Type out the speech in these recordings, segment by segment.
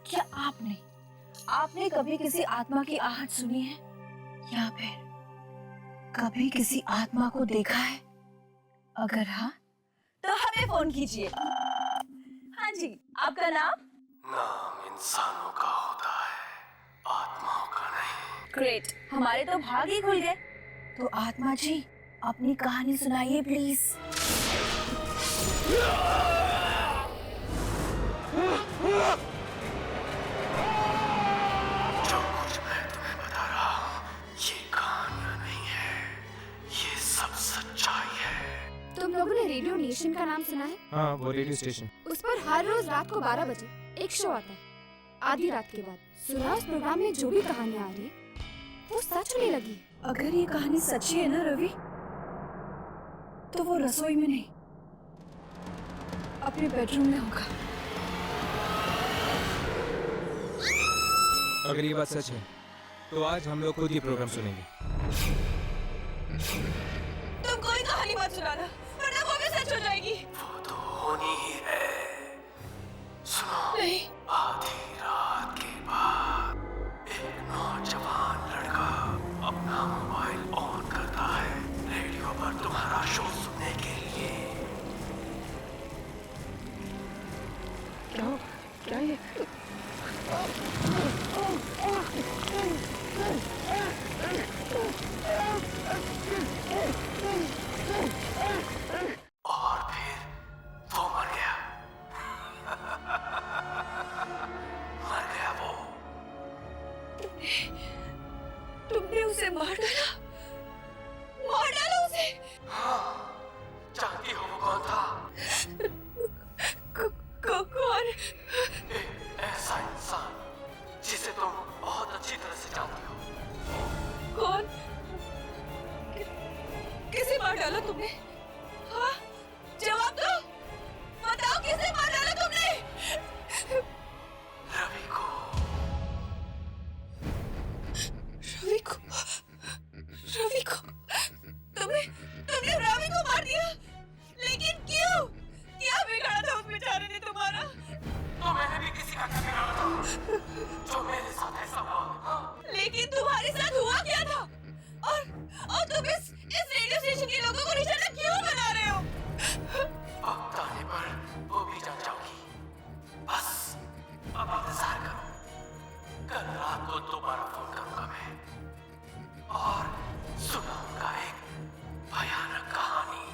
क्या आपने कभी किसी आत्मा की आहट सुनी है या फिर कभी किसी आत्मा को देखा है? अगर हाँ तो हमें फोन कीजिए। हाँ जी, आपका नाम? नाम इंसानों का होता है, आत्माओं का नहीं। ग्रेट, हमारे तो भाग ही खुल गए। तो आत्मा जी, अपनी कहानी सुनाइए प्लीज। जो कुछ मैं तुम्हें बता रहा हूँ, ये कहानियां नहीं है, ये सब सच्चाई है। तुम लोगों ने रेडियो नेशन का नाम सुना है? हाँ, वो रेडियो स्टेशन। उस पर हर रोज रात को 12 बजे एक शो आता है। आधी रात के बाद सुना, उस प्रोग्राम में जो भी कहानियां आ रही है वो सच होने लगी। अगर ये कहानी सच्ची है ना रवि, तो वो रसोई में नहीं, अपने बेडरूम में होगा। अगर ये बात सच है तो आज हम लोग खुद ही प्रोग्राम सुनेंगे। तुम कोई कहानी मत सुनाना, वरना वो भी सच हो जाएगी। वो तो होनी ही है। सुनो, नहीं। आधी रात के बाद एक नौजवान लड़का अपना मोबाइल ऑन करता है रेडियो पर तुम्हारा शो सुनने के लिए। क्या ये? और फिर वो मर गया। मर गया वो। तुमने उसे मार डाला? मार डाला उसे? हाँ, जानती हो वो कौन था? कौन? एक ऐसा इंसान जिसे तुम बहुत अच्छी तरह से जानती हो। कौन? किसे मार डाला तुमने? हाँ, जवाब दो। बताओ, किसे मार डाला तुमने? रवि को। रवि को? रवि को? तुमने रवि को मार दिया? लेकिन क्यों? क्या बिगाड़ा था उस बेचारे ने तुम्हारा? तो मैंने भी किसी का क्या बिगाड़ा था जो मेरे साथ ऐसा हुआ। लेकिन तुम्हारे साथ हुआ क्या था? और तुम इस रेडियो स्टेशन के लोगों को निशाना क्यों बना रहे हो? वक्त आने पर वो भी जान जाओगी। बस अब इंतजार करो। कल रात को दोबारा फोन करूंगा मैं और सुनाऊंगा एक भयानक कहानी।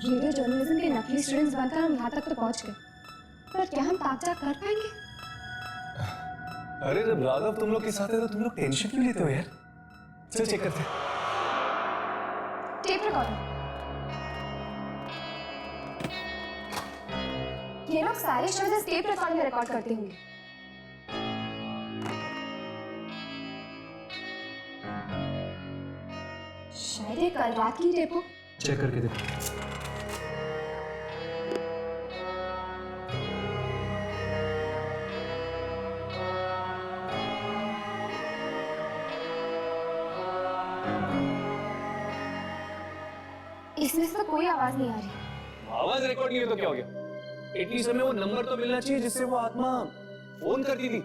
रेडियो जर्नलिज्म के नकली स्टूडेंट्स बनकर हम यहाँ तक तो पहुँच गए, पर क्या हम ताकचा कर पाएंगे? अरे जब राघव तुम लोग के साथ है तो तुम लोग टेंशन क्यों लेते हो यार? चल चेक करते हैं। Tape recorder. ये लोग सारे शोज इस टेप रिकॉर्ड में रिकॉर्ड करते होंगे। शायद ये कल रात की टेप हो। चेक करके देखो। इसमें से तो कोई आवाज नहीं आ रही। आवाज रिकॉर्ड नहीं हुई तो क्या हो गया? एटलीस्ट हमें वो नंबर तो मिलना चाहिए जिससे वो आत्मा फोन करती थी।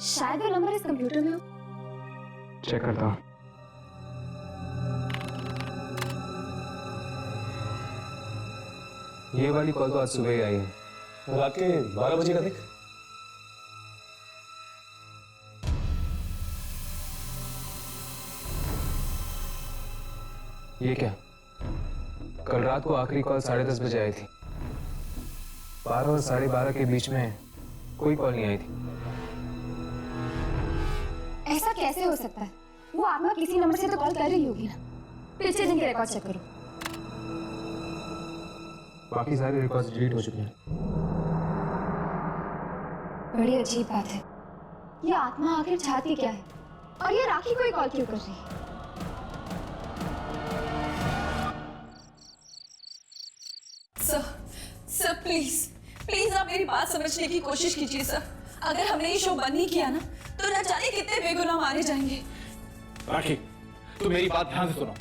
शायद वो नंबर इस कंप्यूटर में हो। चेक करता हूँ। ये वाली कॉल तो आज सुबह ही आई है। रात के 12 बजे का देख। ये क्या? कल रात को आखिरी कॉल 10:30 बजे आई थी। 12 और 12:30 के बीच में कोई कॉल नहीं आई थी। ऐसा कैसे हो सकता है? वो आत्मा किसी नंबर से तो कॉल कर रही होगी ना। पिछले दिन के रिकॉर्ड चेक करो। बाकी सारे रिकॉर्ड्स डिलीट हो चुके हैं। बड़ी अजीब बात है, ये आत्मा आखिर चाहती क्या है और ये राखी को ही कॉल क्यों कर रही है? सर प्लीज प्लीज आप मेरी बात समझने की कोशिश कीजिए सर। अगर हमने ये शो बंद नहीं किया ना तो न जाने कितने बेगुनाह मारे जाएंगे। राखी, तुम मेरी बात ध्यान से सुनो।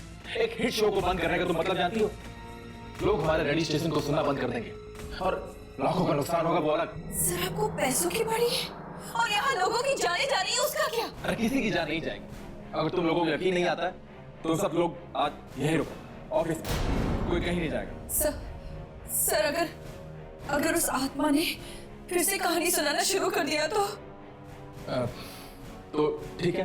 एक हिट शो को बंद करने का तुम मतलब जानती हो? लोग हमारे रेडियो स्टेशन को सुनना बंद कर देंगे और लाखों का नुकसान होगा, वो अलग। सर आपको पैसों की पड़ी है और यहाँ लोगों की जाने जा रही है, उसका क्या? अरे किसी की जान नहीं जाएगी। अगर तुम लोगों को यकीन नहीं आता है तो सब लोग आज यहीं रुको, ऑफिस में, कोई कहीं नहीं जाएगा। सर अगर उस आत्मा ने फिर से कहानी सुनाना शुरू कर दिया तो ठीक है,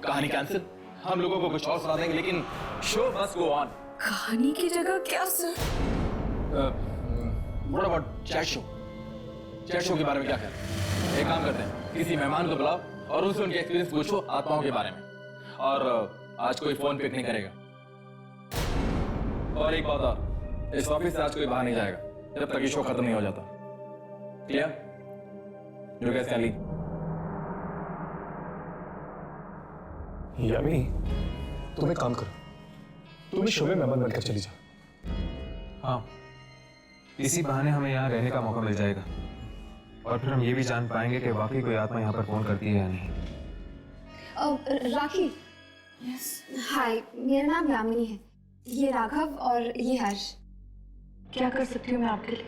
कहानी कैंसिल। हम लोगों को कुछ और सुना देंगे, लेकिन शो मस्ट गो ऑन। कहानी की जगह क्या sir? What about chat show? Chat show के बारे में क्या ख्याल है? एक काम करते हैं, किसी मेहमान को बुलाओ और उनसे उनके एक्सपीरियंस पूछो आत्माओं के बारे में। और आज कोई फोन पिक नहीं करेगा। और एक बात और, इस ऑफिस से आज कोई बाहर नहीं जाएगा जब तक ये शो खत्म नहीं हो जाता। Clear? You guys can leave. Yami, तुम एक काम करो, तुम इस शो में मेहमान बनकर चली जाओ। हाँ, इसी बहाने हमें यहाँ रहने का मौका मिल जाएगा और फिर हम ये भी जान पाएंगे कि वाकई कोई आत्मा यहाँ पर फोन करती है या नहीं। राखी। यस। हाय, मेरा नाम यामिनी है, ये राघव और ये हर्ष। क्या कर सकती हूँ मैं आपके लिए?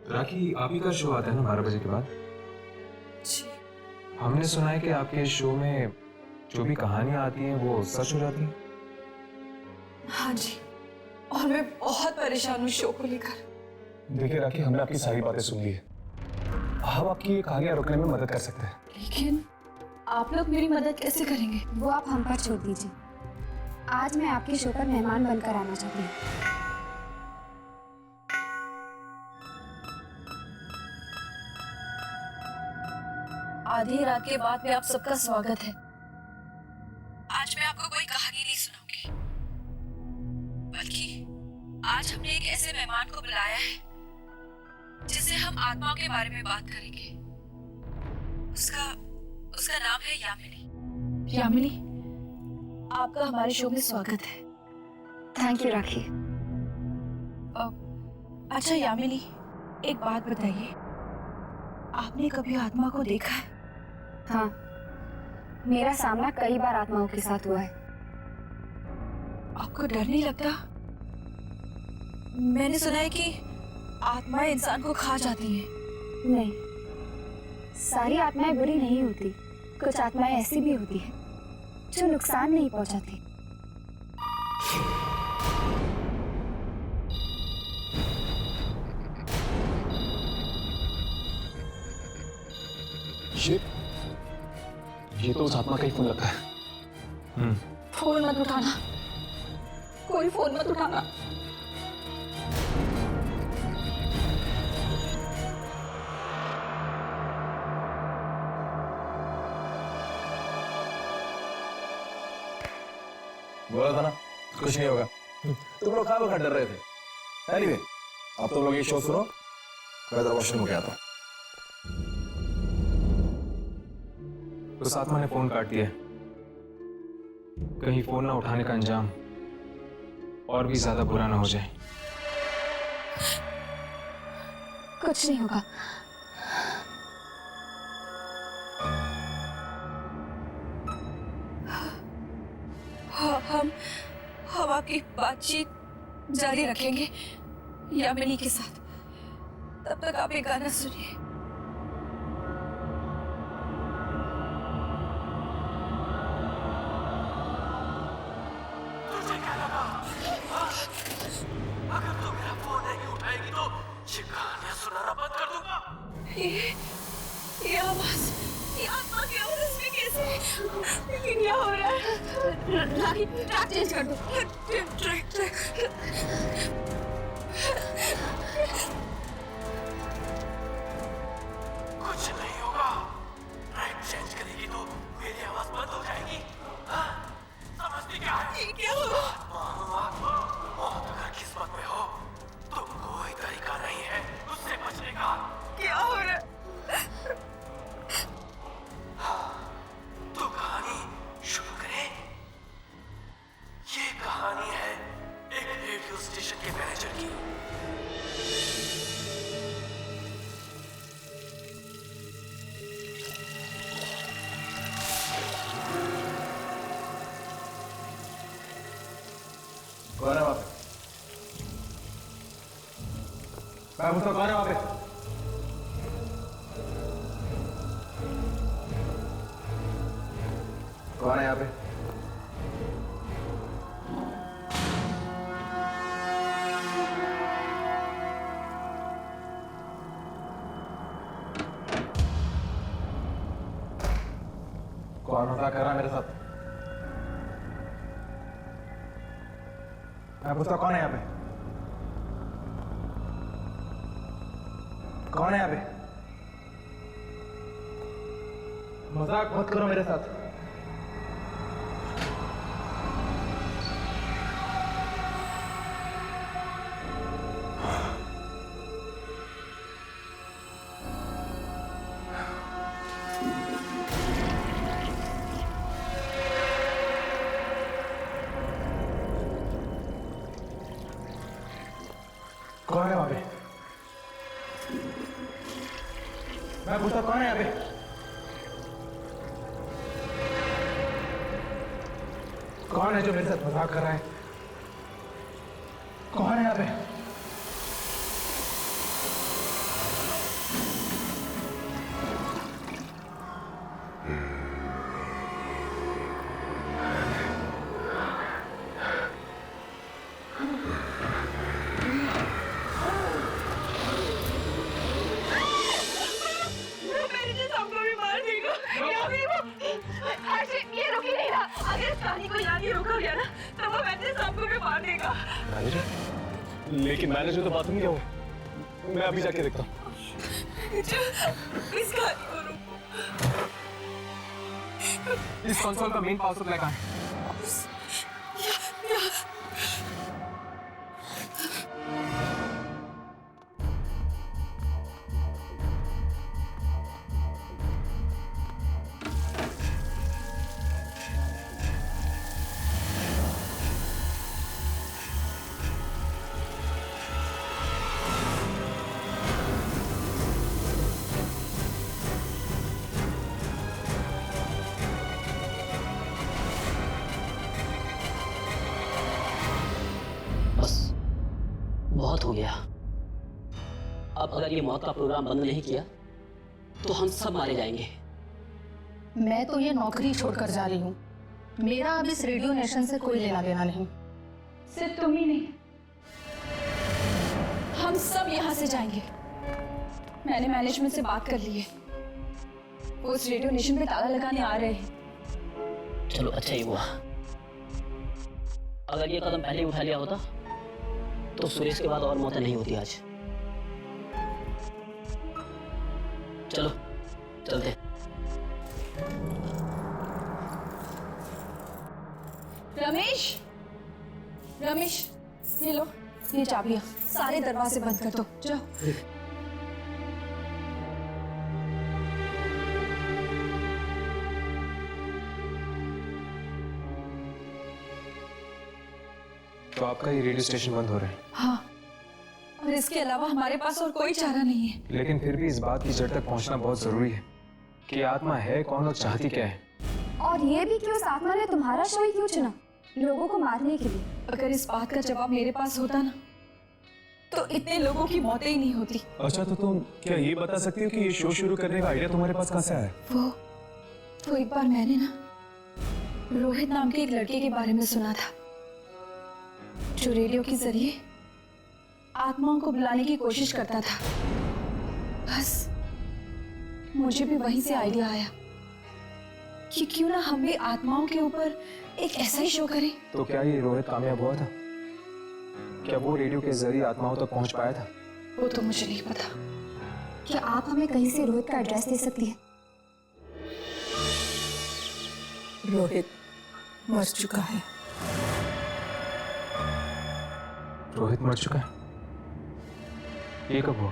राखी, आप ही का शो आता है ना 12 बजे के बाद? जी। हमने सुना है कि आपके इस शो में जो भी कहानियां आती हैं वो सच हो जाती हैं। हाँ जी, और मैं बहुत परेशान हूँ शो को लेकर। देखिए राखी, हमने आपकी सारी बातें सुन ली है। हम आपकी ये कहानियां रोकने में मदद कर सकते हैं। लेकिन आप लोग मेरी मदद कैसे करेंगे? वो आप हम पर छोड़ दीजिए। आज मैं आपके शो पर मेहमान बनकर आना चाहती हूँ। आधी रात के बाद में आप सबका स्वागत है। आज मैं आपको कोई कहानी नहीं सुनाऊंगी, बल्कि आज हमने एक ऐसे मेहमान को बुलाया है जिससे हम आत्माओं के बारे में बात करेंगे। उसका नाम है यामिनी। यामिनी, आपका हमारे शो में स्वागत है। थैंक यू राखी। अच्छा यामिनी, एक बात बताइए, आपने कभी आत्मा को देखा है? हाँ, मेरा सामना कई बार आत्माओं के साथ हुआ है। आपको डर नहीं लगता? मैंने सुना है कि आत्माएं इंसान को खा जाती हैं। नहीं, सारी आत्माएं बुरी नहीं होती। कुछ आत्माएं ऐसी भी होती हैं जो नुकसान नहीं पहुंचाती। ये तो उस आत्मा का ही फोन लगता है। फोन मत उठाना, कोई फोन मत उठाना। बोला था ना कुछ नहीं होगा। तुम लोग कहाँ डर रहे थे? एनीवे, अब तुम लोग ये शो सुनो, मैं जरा वॉशरूम में आता हूँ। उस आत्मा ने फोन काट दिया। कहीं फोन ना उठाने का अंजाम और भी ज्यादा बुरा ना हो जाए। कुछ नहीं होगा। हम आपकी बातचीत जारी रखेंगे यामिनी के साथ। तब तक आप एक गाना सुनिए। तुझे क्या लगा? अगर तू मेरा फोन नहीं उठाएगी तो ये कहानियां सुनाना बंद कर दूंगा। ये आवाज, ये आत्मा की आवाज में कैसे? लेकिन क्या हो रहा है? राखी, ट्रैक चेंज कर दो। ट्रैक। कुछ नहीं होगा। ट्रैक चेंज करेगी तो मेरी आवाज बंद हो जाएगी। हाँ? समझती क्या है? ये क्या हो रहा है? आत्मा, मौत अगर किस्मत में हो तो कोई तरीका नहीं उस स्टेशन के मैनेजर की। कौन है वहां पे? मैं पूछता कौन है वहां पे? कौन है यहाँ पे? कौन मजाक कर रहा है मेरे साथ? मैं पूछता कौन है यहाँ पे? कौन है यहाँ पे? मजाक मत करो मेरे साथ। कौन है वहां पे? मैं पूछता कौन है यहाँ पे? कौन है जो मेरे साथ मजाक कर रहा है? कौन है यहाँ पे? ये रुक ही नहीं रहा। अगर इस कहानी को यहाँ नहीं रोका गया ना तो वो मैनेजर साहब को भी मार देगा। मैनेजर? लेकिन मैनेजर तो बाथरूम गया हो। मैं अभी जाके देखता हूँ। इस कहानी को रोको। इस कंसोल का मेन पावर सप्लाई कहाँ है? बहुत हो गया। अब अगर ये मौत का प्रोग्राम बंद नहीं किया तो हम सब मारे जाएंगे। मैं तो ये नौकरी छोड़कर जा रही हूँ। मेरा अब इस रेडियो नेशन से कोई लेना देना नहीं। सिर्फ तुम ही नहीं, हम सब यहाँ से जाएंगे। मैंने मैनेजमेंट से बात कर ली है, वो इस रेडियो नेशन पे ताला लगाने आ रहे हैं। चलो अच्छा ही हुआ। अगर ये कदम पहले उठा लिया होता तो सुरेश के बाद और मौतें नहीं होती आज। चलो चलते। रमेश, रमेश, ये लो, ये चाबियां। सारे दरवाजे बंद कर दो, जाओ। तो आपका ये रेडियो स्टेशन बंद हो रहा है? हाँ, और इसके अलावा हमारे पास और कोई चारा नहीं है। लेकिन फिर भी इस बात की जड़ तक पहुंचना बहुत जरूरी है कि आत्मा है कौन और चाहती क्या है। और ये भी कि उस आत्मा ने तुम्हारा शो ही क्यों चुना, लोगों को मारने के लिए? अगर इस बात का जवाब मेरे पास होता ना तो इतने लोगों की मौतें ही नहीं होती। अच्छा, तो तुम क्या ये बता सकती हो कि ये शो शुरू करने का आइडिया तुम्हारे पास कहाँ से आया? वो एक बार मैंने ना रोहित नाम के एक लड़के के बारे में सुना था जो रेडियो के जरिए आत्माओं को बुलाने की कोशिश करता था। बस मुझे भी वहीं से आइडिया आया कि क्यों ना हम भी आत्माओं के ऊपर एक ऐसा ही शो करें। तो क्या ये रोहित कामयाब हुआ था? क्या वो रेडियो के जरिए आत्माओं तक पहुंच पाया था? वो तो मुझे नहीं पता। क्या आप हमें कहीं से रोहित का एड्रेस दे सकती हैं? रोहित मर चुका है। रोहित मर चुका है? ये कब हुआ?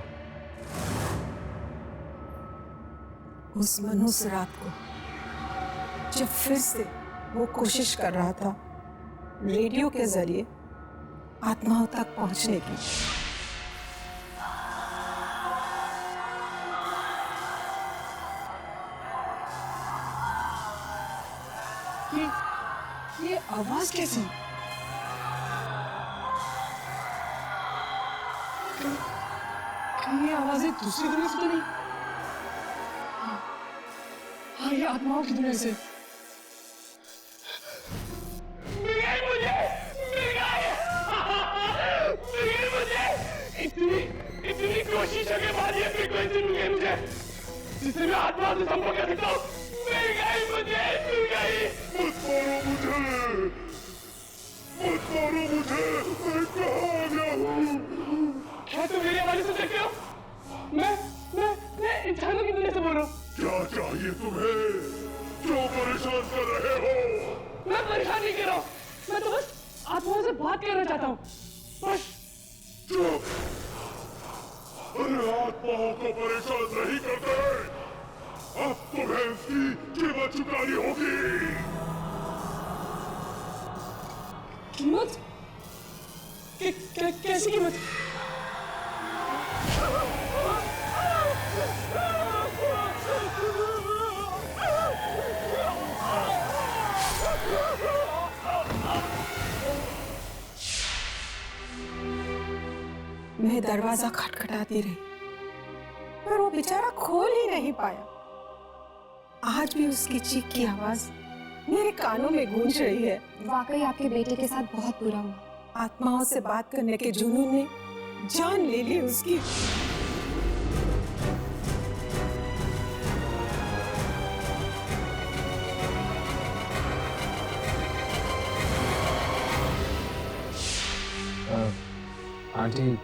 उस मनुष्य रात को जब फिर से वो कोशिश कर रहा था रेडियो के जरिए आत्माओं तक पहुंचने की। ये आवाज कैसी? ये आवाजें दूसरी दुनिया से तो नहीं? हाँ, ये आत्माओं की दुनिया से। इतनी कोशिशों के बाद ये फ्रीक्वेंसी मिल गई मुझे, जिससे मैं आत्मा से संपर्क कर सकता हूँ। मिल गई मुझे, मिल गई। मत मारो मुझे, मत मारो मुझे, मैं कहाँ गया हूँ? क्या तुम मेरी आवाज़ सुन सकते हो? मैं इंसानों की दुनिया से बोल रहा हूँ। क्या चाहिए तुम्हें? क्यों परेशान कर रहे हो? मैं परेशान नहीं कर रहा हूँ, मैं तो बस आत्माओं से बात करना चाहता हूँ, बस। चुप! अरे आत्माओं को परेशान नहीं करते, अब तुम्हें इसकी कीमत चुकानी होगी। कीमत? कैसी कीमत? मैं दरवाजा खटखटाती रही, पर वो बेचारा खोल ही नहीं पाया। आज भी उसकी चीख की आवाज मेरे कानों में गूंज रही है। वाकई आपके बेटे के साथ बहुत बुरा हुआ। आत्माओं से बात करने के जुनून ने जान ले ली उसकी। आंटी,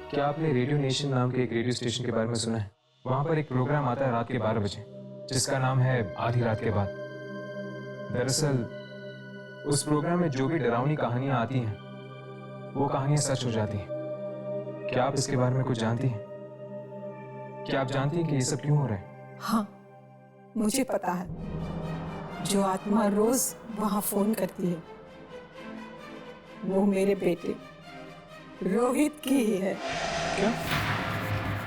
क्या आपने रेडियो नेशन नाम के एक रेडियो स्टेशन के बारे में सुना है? वहाँ पर एक प्रोग्राम आता है रात के 12 बजे, जिसका नाम है आधी रात के बाद। दरअसल उस प्रोग्राम में जो भी डरावनी कहानियां आती हैं, वो कहानियां सच हो जाती हैं। क्या आप इसके बारे में कुछ जानती हैं? क्या आप जानती हैं कि ये सब क्यों हो रहा है? हाँ, मुझे पता है। जो आत्मा रोज वहां फोन करती है, वो मेरे बेटे रोहित की ही है। क्या?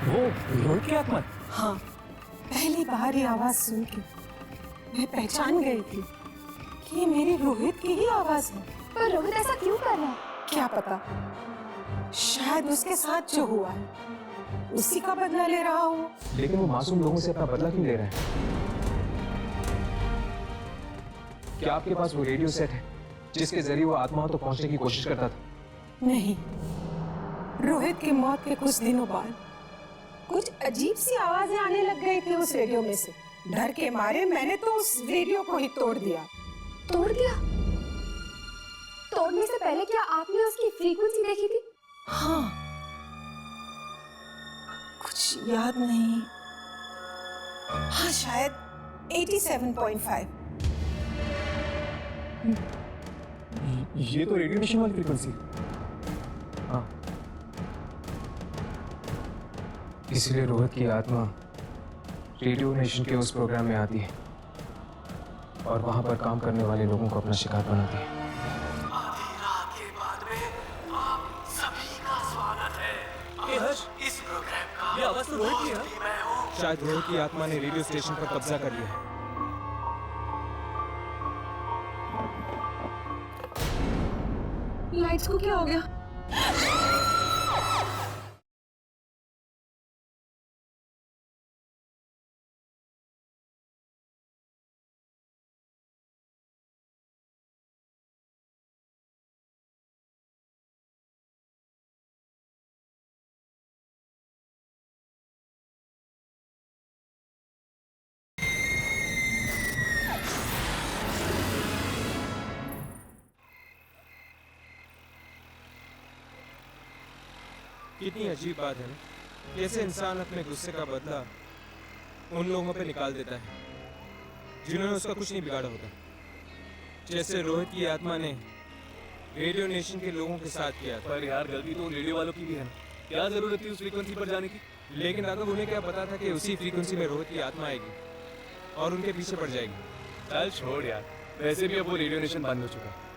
वो रोहित की आत्मा? हाँ, पहली बार ये आवाज सुन के मैं पहचान गई थी कि ये मेरी रोहित की ही आवाज है। पर रोहित ऐसा क्यों कर रहा है? क्या पता, शायद उसके साथ जो हुआ है उसी का बदला ले रहा हो। लेकिन वो मासूम लोगों से अपना बदला क्यों ले रहे हैं? क्या आपके पास वो रेडियो सेट है जिसके जरिए वो आत्माओं तक पहुंचने की कोशिश करता था? नहीं, रोहित की मौत के कुछ दिनों बाद कुछ अजीब सी आवाजें आने लग गई थी उस रेडियो में से। डर के मारे मैंने तो उस रेडियो को ही तोड़ दिया। तोड़ दिया? तोड़ने से पहले क्या आपने उसकी फ्रीक्वेंसी देखी थी? हाँ, कुछ याद नहीं। हाँ, शायद 87.5। ये तो रेडियो नेशन वाली फ्रीक्वेंसी। हाँ, इसलिए रोहित की आत्मा रेडियो नेशन के उस प्रोग्राम में आती है और वहां पर काम करने वाले लोगों को अपना शिकार बनाती है। आधी रात के बाद में आप सभी का स्वागत है। इस प्रोग्राम का ये आवाज तो रोहित की है। host भी मैं हूँ। शायद रोहित की आत्मा ने रेडियो स्टेशन पर कब्जा कर लिया है। लाइट्स को क्या हो गया? कितनी अजीब बात है ना, कैसे इंसान अपने गुस्से का बदला उन लोगों पे निकाल देता है जिन्होंने उसका कुछ नहीं बिगाड़ा होता। जैसे रोहित की आत्मा ने रेडियो नेशन के लोगों के साथ किया था। पर यार, गलती तो रेडियो वालों की भी है ना। क्या जरूरत थी उस फ्रीक्वेंसी पर जाने की? लेकिन राघव, उन्हें क्या पता था कि उसी फ्रीक्वेंसी में रोहित की आत्मा आएगी और उनके पीछे पड़ जाएगी। चल छोड़ यार, वैसे भी अब वो रेडियो नेशन बंद हो चुका है।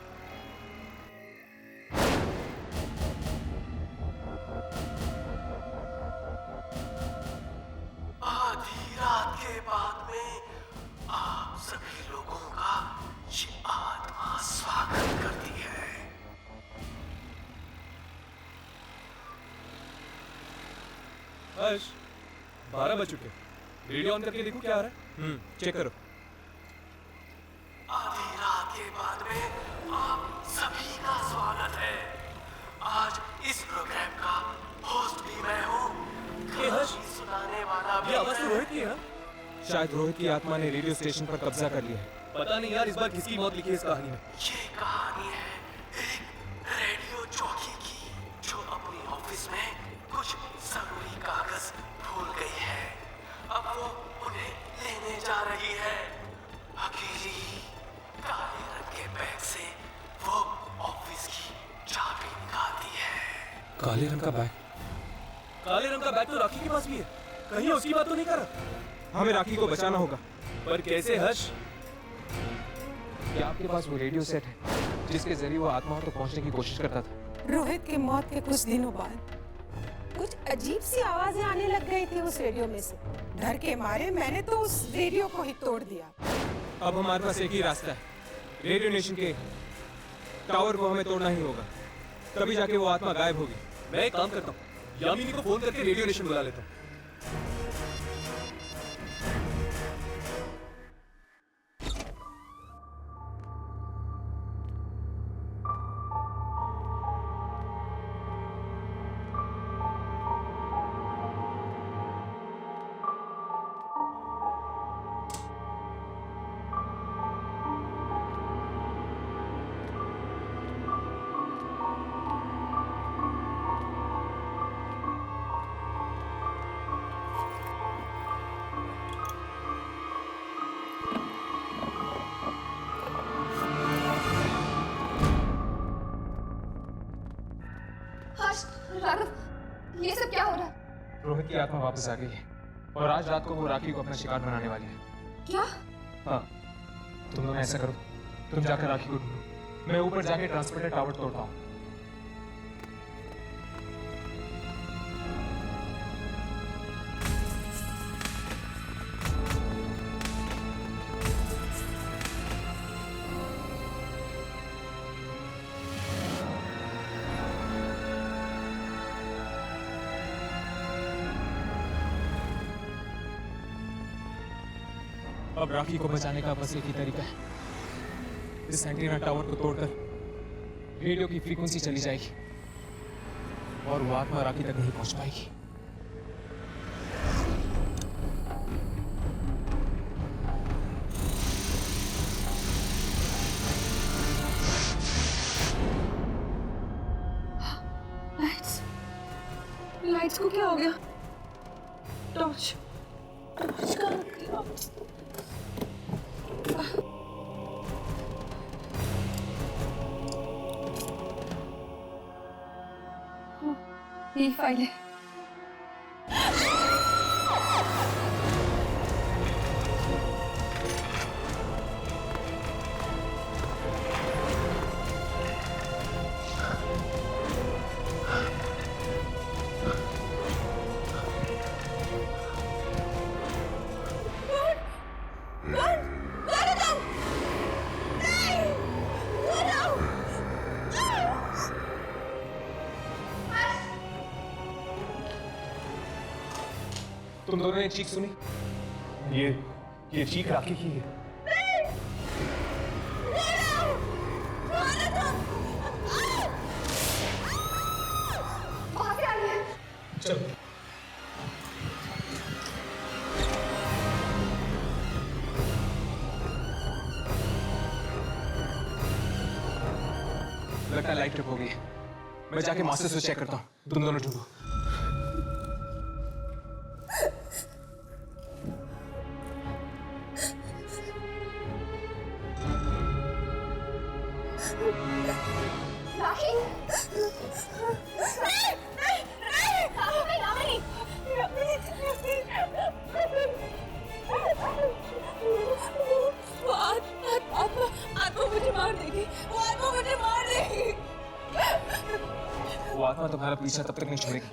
सभी लोगों का ये आत्मा स्वागत करती है। हर्ष, 12 बज चुके। रेडियो ऑन करके देखो क्या आ रहा है। चेक करो। आधी रात के बाद में आप सभी का स्वागत है। आज इस प्रोग्राम का होस्ट भी मैं हूँ, कहानी सुनाने वाला भी। ये आवाज तो रोहित की है। शायद रोहित की आत्मा ने रेडियो स्टेशन पर कब्जा कर लिया है। पता नहीं यार, इस बार किसकी मौत लिखी है इस कहानी में। ये कहानी है एक रेडियो जॉकी की, जो अपने ऑफिस में कुछ जरूरी कागज भूल गई है। अब वो उन्हें लेने जा रही है। अकेली काले रंग के बैग से वो ऑफिस की चाबी निकालती है। काले रंग का बैग? काले रंग का बैग तो राखी के पास भी है। कहीं उसकी बात तो नहीं कर रहा? हमें राखी को बचाना होगा। पर कैसे हर्ष? क्या आपके पास वो रेडियो सेट है जिसके जरिए वो आत्माओं तक पहुंचने की कोशिश करता था? रोहित की मौत के कुछ दिनों बाद कुछ अजीब सी आवाजें आने लग गई थी उस रेडियो में से। डर के मारे मैंने तो उस रेडियो को ही तोड़ दिया। अब हमारे पास एक ही रास्ता है, रेडियो नेशन के टावर को हमें तोड़ना ही होगा। तभी जाके वो आत्मा गायब होगी। मैं एक काम करता हूँ, यामिनी को फोन करके रेडियो नेशन बुला लेता हूँ। राघव, ये सब क्या हो रहा है? रोहित की आत्मा वापस आ गई है और आज रात को वो राखी को अपना शिकार बनाने वाली है। क्या? हाँ, तुम दोनों ऐसा करो, तुम जाकर राखी को ढूंढो, मैं ऊपर जाके ट्रांसमिटर टावर तोड़ता हूँ। अब राखी को बचाने का बस एक ही तरीका है, इस एंटीना टावर को तोड़कर रेडियो की फ्रीक्वेंसी चली जाएगी और वो आत्मा राखी तक नहीं पहुंच पाएगी। लाइट्स को क्या हो गया? टॉर्च कहाँ गया? ये फाइल है। तुम दोनों ने चीख सुनी? ये चीख राखी की है। वहां से आ रही है। चलो। लगता है लाइट ट्रिप हो गई है। मैं जाके मास्टर स्विच चेक करता हूँ, तुम दोनों ढूंढो। राखी? आत्मा मुझे मार देगी। वो आत्मा मुझे मार देगी। वो आत्मा तुम्हारा पीछा तब तक नहीं छोड़ेगी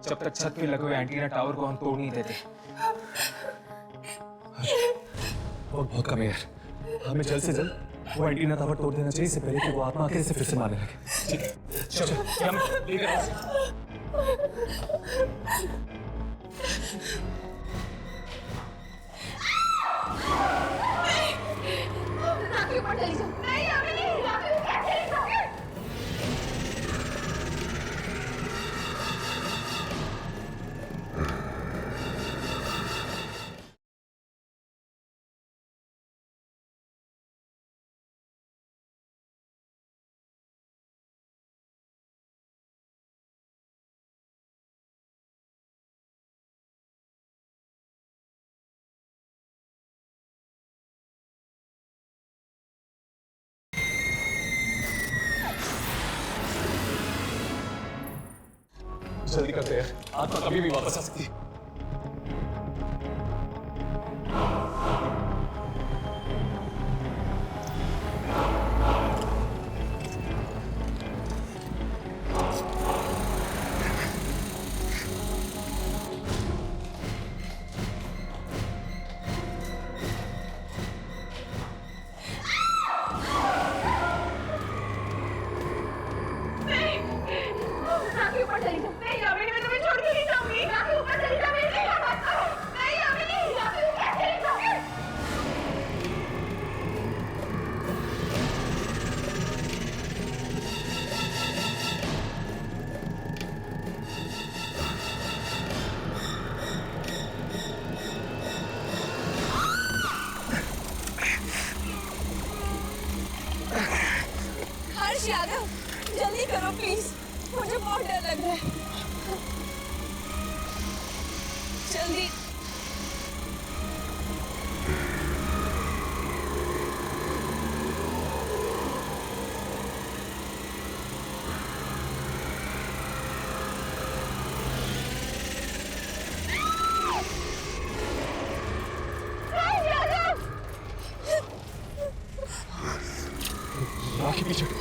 जब तक छत पे लगे हुए एंटीना टावर को हम तोड़ नहीं देते। और बहुत कम है यार। हमें जल्द से जल्द वो एंटीना टावर तोड़ देना चाहिए इससे पहले कि वो आत्मा आके इसे फिर से मारने लगे। ठीक है, चलो हम लेकर आओ। जल्दी करते हैं, आत्मा कभी भी वापस आ सकती है। हर्ष यादव, जल्दी करो प्लीज, मुझे बहुत डर लग रहा है। जल्दी। राखी पीछे।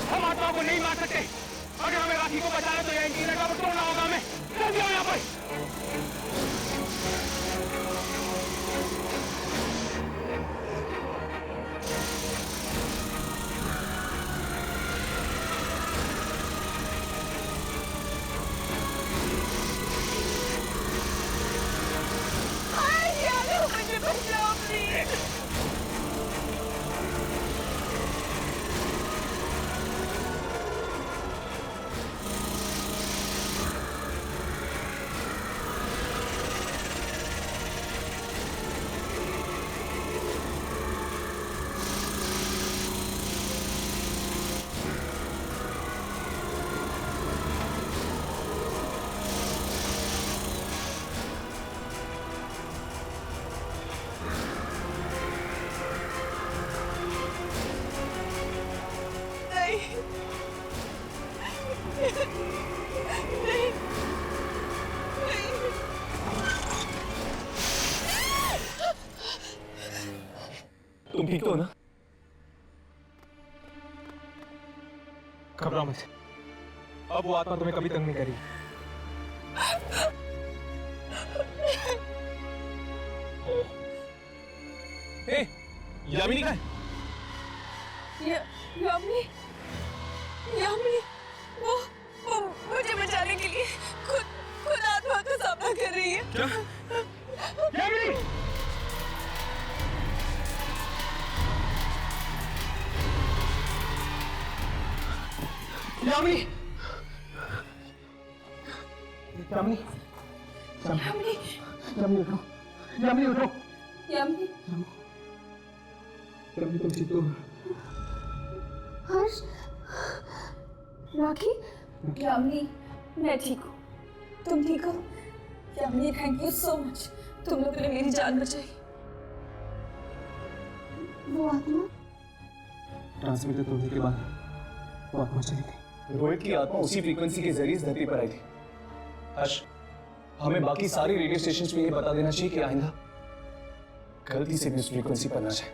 हम आत्मा को नहीं मार सकते। अगर हमें राखी को बचाना तो यह एंटीना टावर तोड़ना होगा हमें। जल्दी आओ यहाँ पर। मुझे बचाओ प्लीज। तुम ठीक तो हो ना? घबराओ मत। अब वो आत्मा तुम्हें कभी तंग नहीं करेगी। ए, यामिनी कहाँ है? यामिनी, यामिनी, वो मुझे बचाने के लिए खुद आत्मा का सामना कर रही है। क्या? यामिनी! यामिनी! यामिनी! यामिनी, यामिनी उठो! यामिनी उठो! यामिनी, यामिनी तुम ठीक हो? हर्ष, राखी, यामिनी, मैं ठीक हूँ। तुम ठीक हो? Yamini, thank you so much. तुम लोगों ने मेरी जान बचाई। वो आत्मा ट्रांसमीटर तोड़ने के बाद वो आत्मा चली गई। रोहित की आत्मा उसी फ्रीक्वेंसी के जरिए इस धरती पर आई थी। हर्ष, हमें बाकी सारे रेडियो स्टेशंस में ये बता देना चाहिए कि आइंदा गलती से भी उस फ्रीक्वेंसी पर ना जाए।